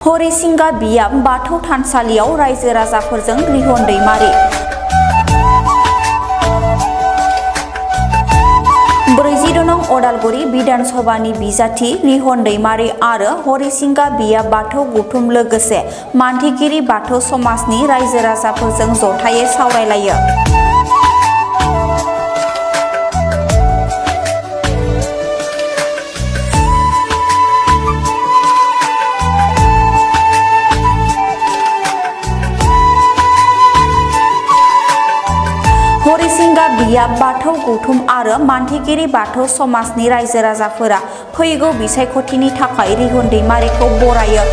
हरिसिंगा बियाब बाथौ थानसालियाव रायजो राजाफोरजों रिहन दैमारि। 42 नं अदालगुरि बिधान सभानि बिजाथि रिहन दैमारि आरो हरिसिंगा बियाब बाथौ गौथुम लोगोसे मानथिगिरि बाथौ समाजनि रायजो राजाफोरजों जथायै सावरायलायो। हरिसिंगा बियाब बाथौ गौथुम आरो मानथिगिरि बाथौ समाजनि रायजो राजाफोरा फैगौ बिसायख'थिनि थाखाय रिहन दैमारिखौ बरायो।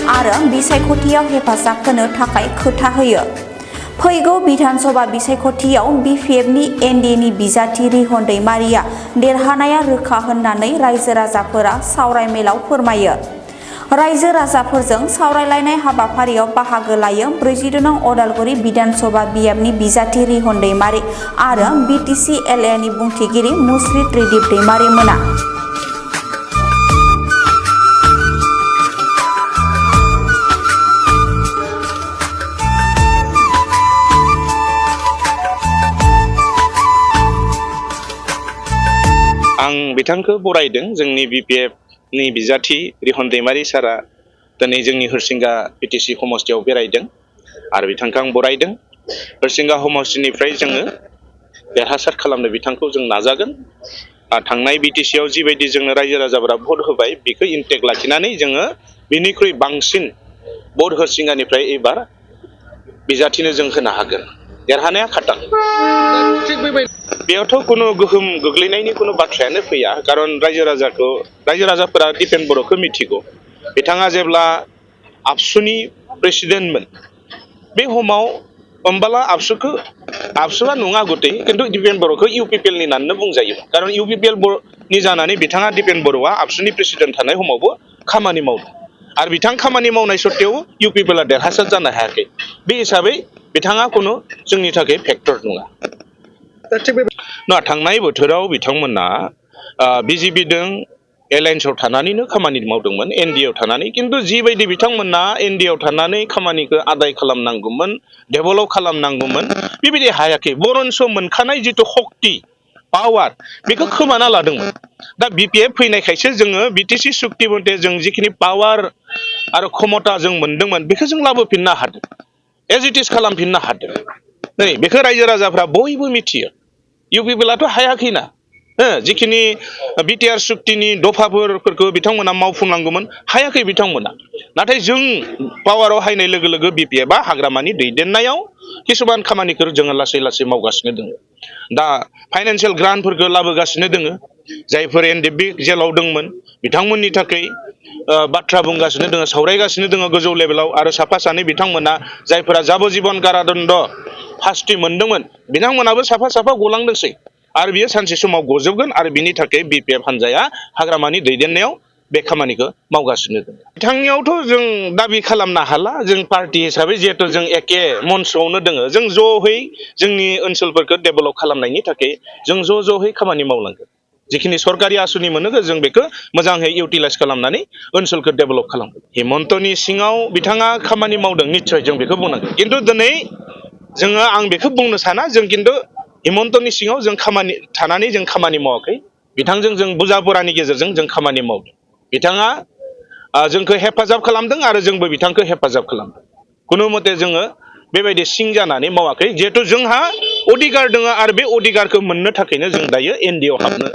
आरो बिसायख'थियाव हेफाजाब होनो थाखाय खोथा होयो। फैगौ बिधान सभा बिसायख'थियाव बिपिएफनि एनडिएनि बिजाथि रिहन दैमारिया देरहानाया रोखा होननानै रायजो राजाफोरा सावरायमेलाव फोरमायो। रायजो राजाफोरजों सावरायलायनाय हाबाफारियाव बाहागो लायो 42 नं अदालगुरि बिधान सभा बियाबनि बिजाथि रिहन दैमारि आरो बिटिसि एलएनि बुंथिगिरि मुस्रि त्रिदिप दैमारि मोना। आं बिथांखौ बरायदों। जोंनि बिपिएफनि बिजाथि रिहन दैमारि सारा दिनै जोंनि हरिसिंगा बिटिसि समस्थियाव बेरायदों आरो बिथांखौ आं बरायदों। हरिसिंगा समस्थिनिफ्राय जोङो देरहासार खालामनो बिथांखौ जों नाजागोन। थांनाय बिटिसियाव जिबायदि जोंनो रायजो राजाफोरा भट होबाय बेखौ इनटेक्ट लाखिनानै जोङो बिनिख्रुइ बांसिन भट हरिसिंगानिफ्राय एबार बिजाथिनो जों होनो हागोन। देरहानाया खाथां। बेयावथ' कुनु गोहोम गोग्लैनायनि कुनु बाथ्रायानो फैया, कारन रायजो राजाफोरा दिपेन बर'खौ मिथिगौ। बिथाङा जेब्ला आबसुनि प्रेसिडेन्टमोन बे समाव होमबाला आबसुआ नङा गथै, खिन्थु दिपेन बर'खौ इउपिपिएलनि होननानै बुंजायो। कारन इउपिपिएलनि जानानै बिथाङा दिपेन बर'आ आबसुनि प्रेसिडेन्ट थानाय समावबो खामानि मावदों आरो बिथां खामानि मावनाय सत्तेव इउपिपिएलआ देरहासार जानो हायाखै। बे हिसाबै बिथाङा कुनु जोंनि थाखाय फेक्टर नङा। थांनाय बोथोराव बिथांमोना बिजेपिजों एलायन्सआव थानानैनो खामानि मावदोंमोन, एनडिएआव थानानै। खिन्थु जिबायदि बिथांमोना एनडिएआव थानानै खामानिखौ आदाय खालामनांगौमोन, डेभेलप खालामनांगौमोन, बेबायदि हायाखै। बरन्स मोनखानाय जिथु शक्ति पावार बेखौ खोमाना लादोंमोन। दा बिपिएफ फैनायखायसो जोङो बिटिसि सुक्ति मथे जों जिखिनि पावार आरो क्षमता जों मोनदोंमोन बेखौ जों लाबोफिननो हादों, एज इट इज खालामफिननो हादों। नै बेखौ रायजो राजाफ्रा बयबो मिथियो। इउपिपिएलआथ' हायाखैना, जिखिनि बिटिआर सुक्तिनि दफाफोरखौ बिथांमोना मावफुंनांगौमोन, हायाखै बिथांमोना। नाथाय जों पावाराव हायनाय लोगो लोगो बिपिएफआ हाग्रामानि दैदेननायाव किसुमान खामानिखौ जोङो लासै लासै मावगासिनो दङ। दा फाइनान्सियेल ग्रान्टफोरखौ लाबोगासिनो दङ। जायफोर एनडिएफबि जेलाव दंमोन बिथांमोननि थाखाय बाथ्रा बुंगासिनो दङ, सावरायगासिनो दङ गोजौ लेभेलाव। आरो साफा सानै बिथांमोना जायफोरा जाबजीबन कारादन्ड फास्टि मोनदोंमोन बिथांमोनाबो साफा साफा गलांदोंसै आरो बियो सानसे समाव गजोबगोन। आरो बिनि थाखाय बिपिएफ हान्जाया हाग्रामानि दैदेननायाव बे खामानिखौ मावगासिनो दङ। बिथांनियावथ' जों दाबि खालामनो हाला। जों पार्टि हिसाबै जिहेथु जों एखे मन्चआवनो दङ, जों ज'है जोंनि ओनसोलफोरखौ डेभेलप खालामनायनि थाखाय जों ज'है खामानि मावलांगोन। जिखिनि सरकारि आसुनि मोनो जों बेखौ मोजाङै इउटिलाइज खालामनानै ओनसोलखौ डेभेलप खालामगोन। हेमन्तनि सिङाव बिथाङा खामानि मावदों, निस्सय जों बेखौ बुंनांगोन। खिन्थु दिनै आं बेखौ बुंनो साना जों खिन्थु हेमन्तनि सिङाव जों थानानै जों खामानि मावाखै। बिथांजों जों बुजाबरानि गेजेरजों जों खामानि मावदों। बिथाङा जोंखौ हेफाजाब खालामदों आरो जोंबो बिथांखौ हेफाजाब खालामदों। कुनु मते जोङो बेबायदि सिं जानानै मावाखै। जिहेथु जोंहा अधिकार दङ आरो बे अधिकारखौ मोननो थाखायनो जों दायो एनडिएआव हाबदों।